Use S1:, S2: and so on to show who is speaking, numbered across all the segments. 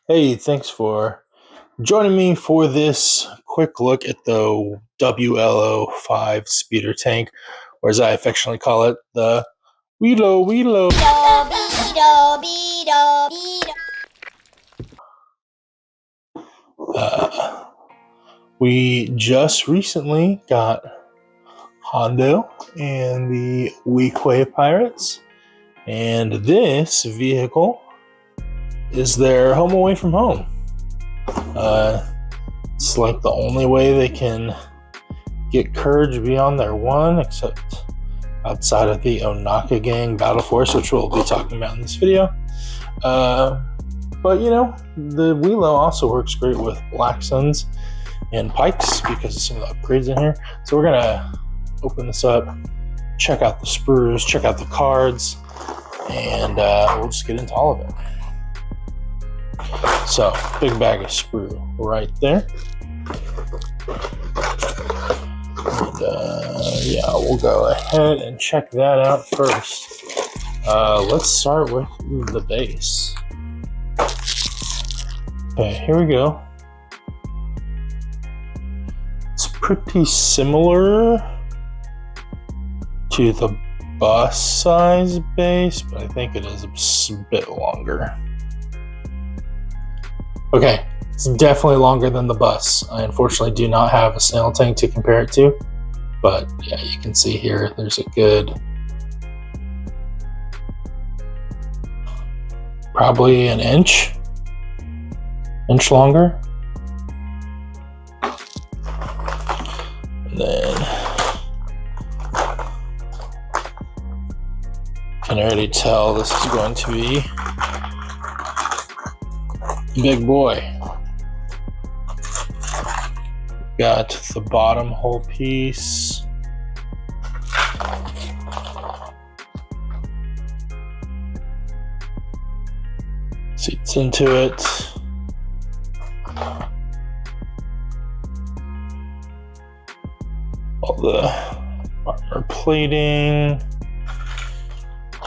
S1: Hey, thanks for joining me for this quick look at the WLO-5 speeder tank, or as I affectionately call it, the WLO. We just recently got Hondo and the Weequay Pirates, and this vehicle is their home away from home. It's like the only way they can get courage beyond their one, except outside of the Onaga Gang battle force, which we'll be talking about in this video. But you know, the WLO also works great with Black Suns and Pikes because of some of the upgrades in here. So we're gonna open this up, check out the sprues, check out the cards, and we'll just get into all of it. So, big bag of sprue right there. And, yeah, we'll go ahead and check that out first. Let's start with the base. Okay, here we go. It's pretty similar to the bus size base, but I think it is a bit longer. Okay, it's definitely longer than the bus. I unfortunately do not have a snail tank to compare it to, but yeah, you can see here there's a good, probably an inch longer. And then I can already tell this is going to be big boy. Got the bottom whole piece. Seats into it. All the armor plating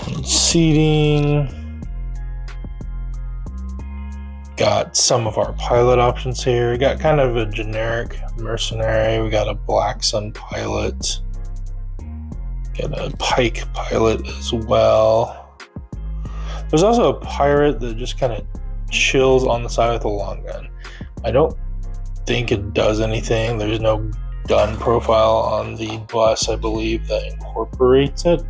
S1: and seating. Got some of our pilot options here. We got kind of a generic mercenary. We got a Black Sun pilot. Got a Pike pilot as well. There's also a pirate that just kind of chills on the side with a long gun. I don't think it does anything. There's no gun profile on the bus, I believe, that incorporates it.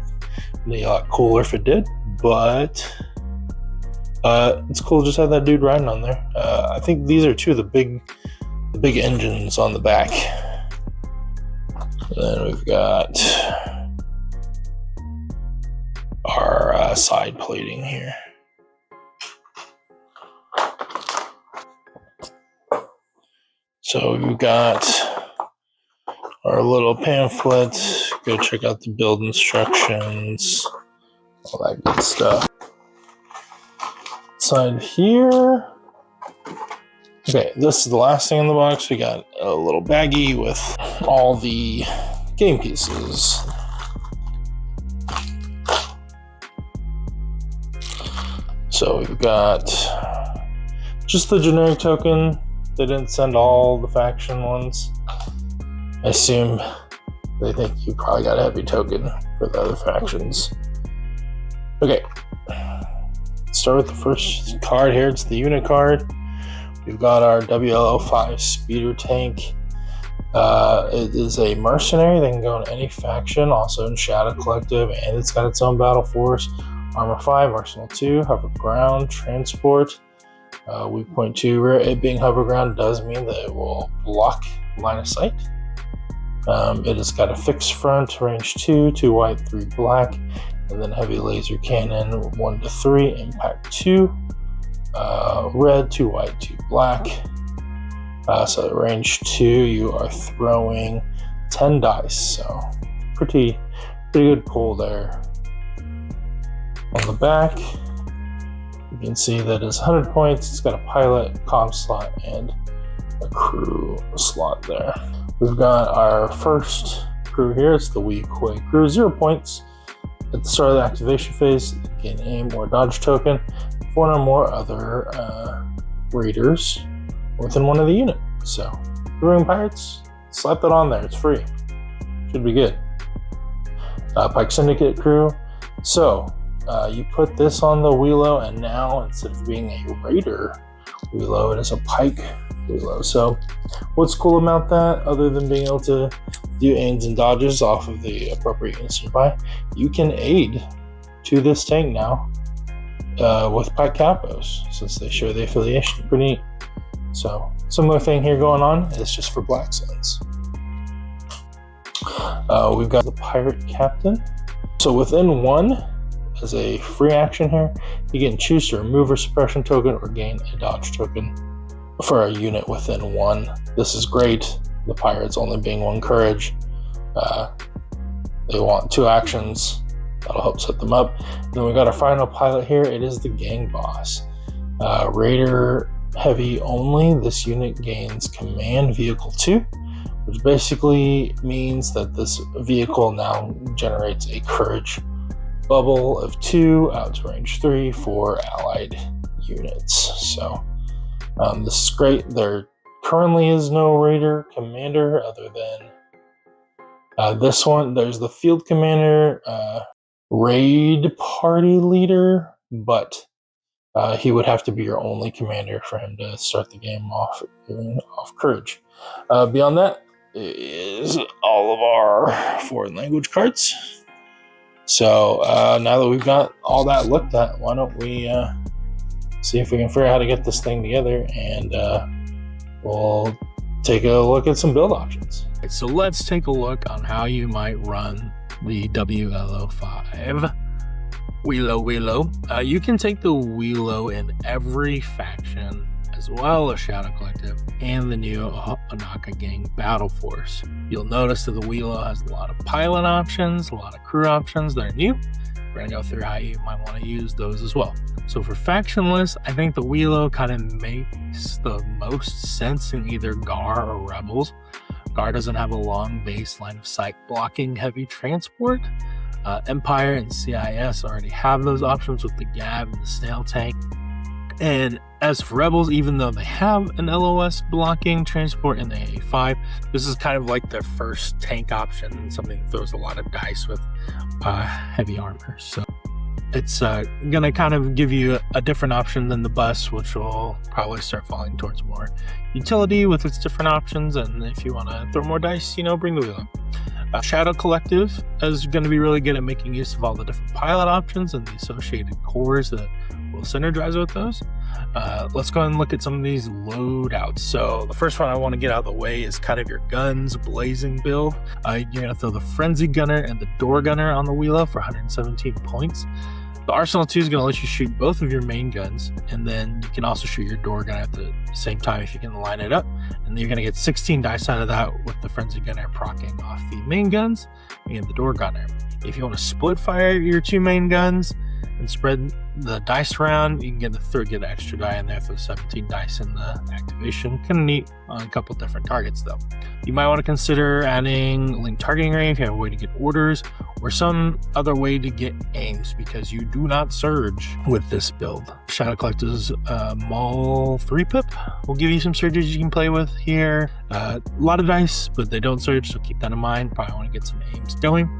S1: It'd be a lot cooler if it did, but it's cool just have that dude riding on there. I think these are two of the big engines on the back. And then we've got our side plating here. So we've got our little pamphlet. Go check out the build instructions, all that good stuff. Side here. Okay, this is the last thing in the box. We got a little baggie with all the game pieces. So we've got just the generic token. They didn't send all the faction ones. I assume they think you probably got a heavy token for the other factions. Okay. Start with the first card here. It's the unit card. We've got our WLO-5 speeder tank. It is a mercenary that can go in any faction, also in Shadow Collective, and it's got its own battle force. Armor 5, Arsenal 2, hover ground, transport. Weak point 2, it being hover ground does mean that it will block line of sight. It has got a fixed front, range 2, 2 white, 3 black. And then heavy laser cannon 1 to 3, impact 2, red, 2 white, 2 black. So range 2, you are throwing 10 dice. So pretty good pull there. On the back, you can see that it's 100 points. It's got a pilot, comm slot, and a crew slot there. We've got our first crew here. It's the Weequay crew, 0 points. At the start of the activation phase, gain aim or dodge token. 1 or more other raiders within one of the units. So, Brewing Pirates, slap that on there. It's free. Should be good. Pike Syndicate crew. So, you put this on the WLO, and now instead of being a raider WLO, it is a pike WLO. So, what's cool about that, other than being able to do aims and dodges off of the appropriate units nearby, you can aid to this tank now with pike capos, since they share the affiliation. Pretty neat. So, similar thing here going on. It's just for Black Suns. We've got the Pirate Captain. So within one, as a free action here, you can choose to remove a suppression token or gain a dodge token for a unit within one. This is great. The Pirates only being one courage. They want 2 actions. That'll help set them up. Then we got our final pilot here. It is the Gang Boss. Raider heavy only. This unit gains Command Vehicle 2, which basically means that this vehicle now generates a courage bubble of 2 out to range 3 for allied units. So this is great. There currently is no Raider commander other than this one. There's the field commander, raid party leader, but he would have to be your only commander for him to start the game off courage. Beyond that is all of our foreign language cards. So now that we've got all that looked at, why don't we see if we can figure out how to get this thing together, and we'll take a look at some build options.
S2: So let's take a look on how you might run the WLO-5 WLO. You can take the WLO in every faction, as well as Shadow Collective and the new Onaga Gang Battle Force. You'll notice that the WLO has a lot of pilot options, a lot of crew options that are new. We're going to go through how you might want to use those as well. So for factionless, I think the WLO kind of makes the most sense in either GAR or Rebels. GAR doesn't have a long base line of sight blocking heavy transport. Empire and CIS already have those options with the Gab and the Snail Tank. And as for Rebels, even though they have an LOS blocking transport in the AA5, this is kind of like their first tank option, something that throws a lot of dice with heavy armor. So it's going to kind of give you a different option than the bus, which will probably start falling towards more utility with its different options. And if you want to throw more dice, bring the wheel up. Shadow Collective is going to be really good at making use of all the different pilot options and the associated cores that will synergize with those. Let's go and look at some of these loadouts. So the first one I want to get out of the way is kind of your guns blazing build. You're going to throw the Frenzy Gunner and the Door Gunner on the WLO for 117 points. The Arsenal 2 is going to let you shoot both of your main guns, and then you can also shoot your Door Gunner at the same time if you can line it up. And you're going to get 16 dice out of that with the Frenzy Gunner proccing off the main guns and the Door Gunner. If you want to split fire your 2 main guns and spread the dice around, you can get get an extra die in there for the 17 dice in the activation. Kind of neat on a couple different targets though. You might want to consider adding link targeting range if you have a way to get orders, or some other way to get aims, because you do not surge with this build. Shadow Collective's Maul 3 pip will give you some surges you can play with here. A lot of dice, but they don't surge, so keep that in mind. Probably want to get some aims going.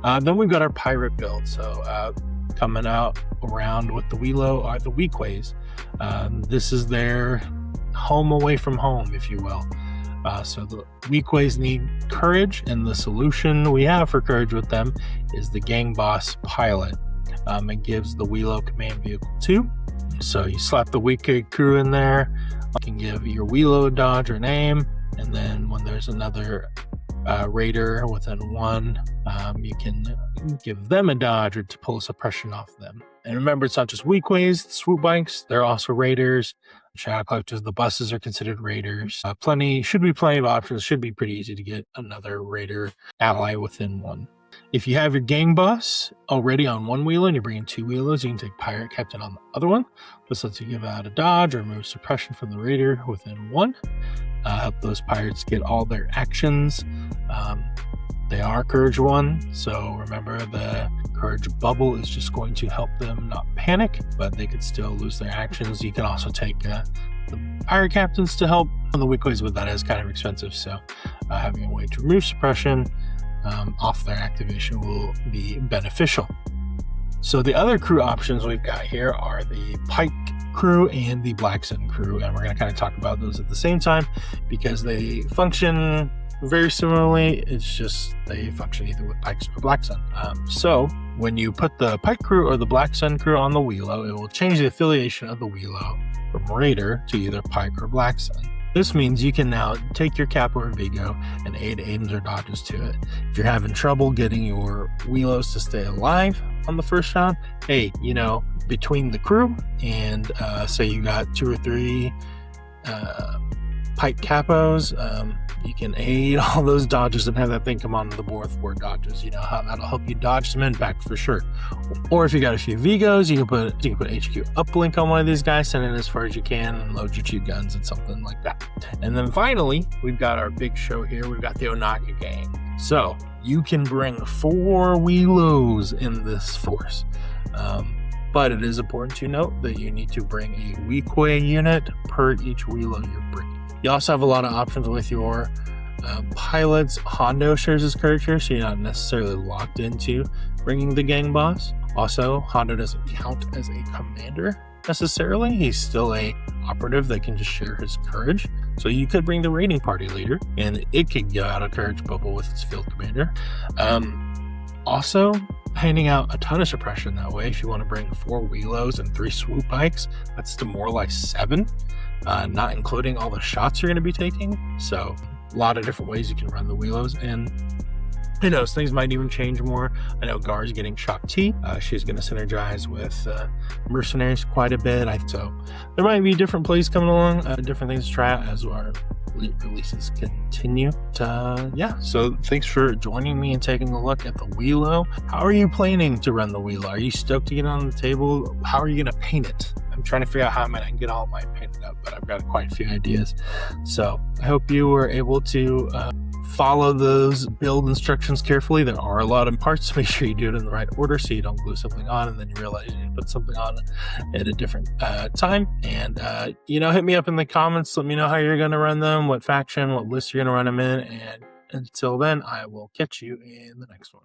S2: Then we've got our pirate build. So coming out around with the WLO are the Weakways. This is their home away from home, if you will. So the Weakways need courage, and the solution we have for courage with them is the Gang Boss pilot. It gives the WLO Command Vehicle 2. So you slap the Weakway crew in there. You can give your WLO a dodge or an aim, and then when there's another raider within one, you can give them a dodge or to pull a suppression off them. And remember, it's not just Weakways, swoop bikes, they're also raiders. Shadow Collectors, the buses are considered raiders. Should be plenty of options. Should be pretty easy to get another raider ally within one. If you have your gang boss already on one WLO and you're bringing 2 WLOs, you can take Pirate Captain on the other one. This lets you give out a dodge or remove suppression from the raider within one. Help those pirates get all their actions. They are Courage 1, so remember the Courage bubble is just going to help them not panic, but they could still lose their actions. You can also take the pirate captains to help. One of the weak ways with that is kind of expensive, so having a way to remove suppression off their activation will be beneficial. So the other crew options we've got here are the Pike crew and the Black Sun crew, and we're going to kind of talk about those at the same time because they function very similarly. It's just they function either with Pikes or Black Sun. So when you put the Pike crew or the Black Sun crew on the WLO, it will change the affiliation of the WLO from Raider to either Pike or Black Sun. This means you can now take your Cap or Vigo and aid aims or dodges to it. If you're having trouble getting your WLOs to stay alive on the first round, hey, you know, between the crew and say you got 2 or 3 Pike capos, you can aid all those dodges and have that thing come onto the board with 4 dodges. You know how that'll help you dodge some impact for sure. Or if you got a few Vigos, you can put HQ uplink on one of these guys, send it as far as you can, and load your 2 guns and something like that. And then finally, we've got our big show here. We've got the Onaga Gang. So you can bring 4 WLOs in this force. But it is important to note that you need to bring a Weequay unit per each WLO you're bringing. You also have a lot of options with your pilots. Hondo shares his character, so you're not necessarily locked into bringing the gang boss. Also, Hondo doesn't count as a commander necessarily. He's still a operative that can just share his courage. So you could bring the raiding party leader, and it could go out a courage bubble with its field commander. Also, handing out a ton of suppression that way. If you want to bring 4 WLOs and 3 swoop bikes, that's demoralize 7. Not including all the shots you're going to be taking. So a lot of different ways you can run the WLOs, and who knows, things might even change more. I know Gar's getting Shock T. She's going to synergize with mercenaries quite a bit. So there might be different plays coming along, different things to try out as our releases continue. Yeah, so thanks for joining me and taking a look at the WLO. How are you planning to run the WLO? Are you stoked to get on the table? How are you going to paint it? I'm trying to figure out how I'm going to get all mine painted up, but I've got quite a few ideas. So I hope you were able to follow those build instructions carefully. There are a lot of parts, so make sure you do it in the right order so you don't glue something on and then you realize you need to put something on at a different time. And hit me up in the comments. Let me know how you're going to run them, what faction, what list you're going to run them in. And until then, I will catch you in the next one.